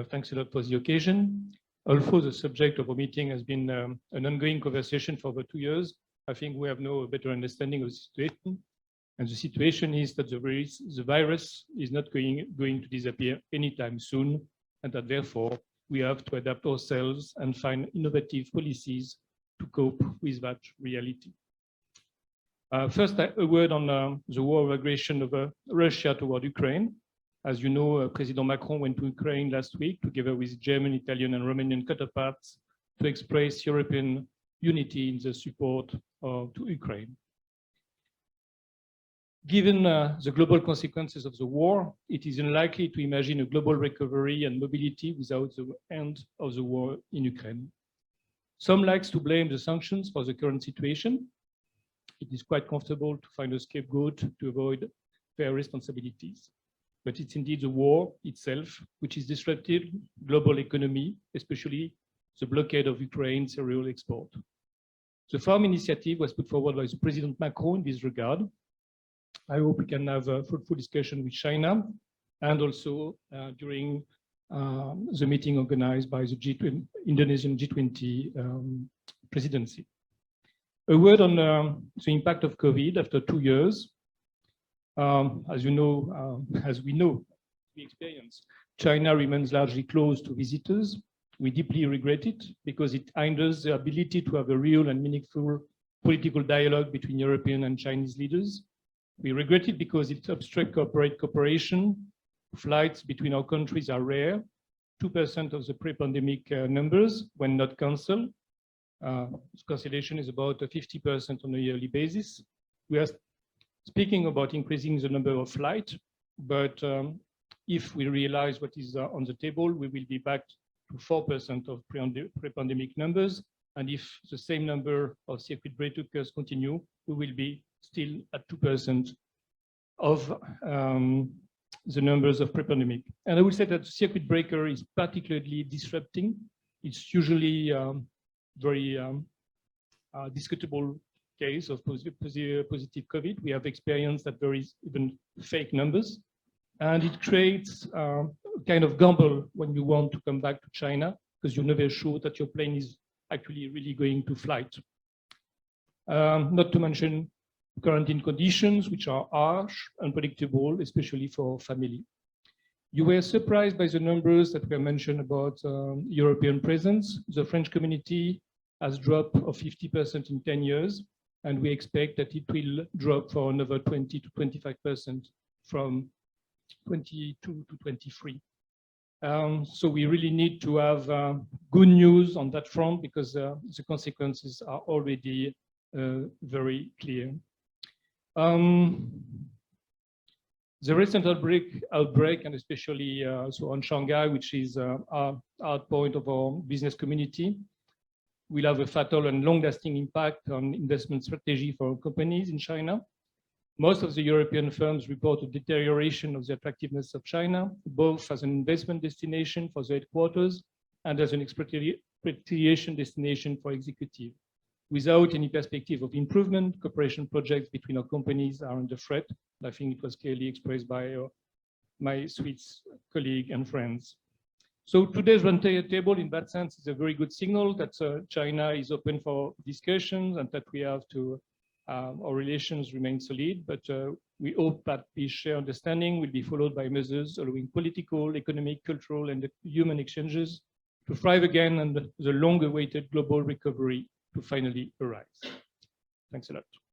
Thanks a lot for the occasion. Although the subject of our meeting has been an ongoing conversation for over 2 years, I think we have now a better understanding of the situation. And the situation is that the virus is not going to disappear anytime soon, and that therefore we have to adapt ourselves and find innovative policies to cope with that reality. First, a word on the war of aggression of Russia toward Ukraine. As you know, President Macron went to Ukraine last week together with German, Italian, and Romanian counterparts to express European unity in the support to Ukraine. Given the global consequences of the war, it is unlikely to imagine a global recovery and mobility without the end of the war in Ukraine. Some likes to blame the sanctions for the current situation. It is quite comfortable to find a scapegoat to avoid fair responsibilities. But it's indeed the war itself which is disrupted global economy, especially the blockade of Ukraine's cereal export. The farm initiative was put forward by President Macron in this regard. I hope we can have a fruitful discussion with China and also during the meeting organized by the Indonesian G20 presidency. A word on the impact of COVID after 2 years. As we experience, China remains largely closed to visitors. We deeply regret it because it hinders the ability to have a real and meaningful political dialogue between European and Chinese leaders. We regret it because it obstructs cooperation. Flights between our countries are rare. 2% of the pre-pandemic numbers when not cancelled. Cancellation is about 50% on a yearly basis. We are speaking about increasing the number of flights, but if we realize what is on the table, we will be back to 4% of pre-pandemic numbers. And if the same number of circuit breakers continue, we will be still at 2% of the numbers of pre-pandemic. And I would say that the circuit breaker is particularly disrupting. It's usually very discutable case of positive COVID. We have experienced that there is even fake numbers, and it creates a kind of gamble when you want to come back to China because you're never sure that your plane is actually really going to flight. Not to mention quarantine conditions, which are harsh, unpredictable, especially for family. You were surprised by the numbers that were mentioned about European presence. The French community has dropped of 50% in 10 years. And we expect that it will drop for another 20 to 25% from 22 to 23. So we really need to have good news on that front because the consequences are already very clear. The recent outbreak, and especially so on Shanghai, which is our point of our business community, will have a fatal and long-lasting impact on investment strategy for companies in China. Most of the European firms report a deterioration of the attractiveness of China, both as an investment destination for the headquarters and as an expatriation destination for executive. Without any perspective of improvement, cooperation projects between our companies are under threat. I think it was clearly expressed by my Swiss colleague and friends. So today's roundtable, in that sense, is a very good signal that China is open for discussions and that we have to, our relations remain solid, but we hope that this shared understanding will be followed by measures allowing political, economic, cultural, and human exchanges to thrive again and the long-awaited global recovery to finally arise. Thanks a lot.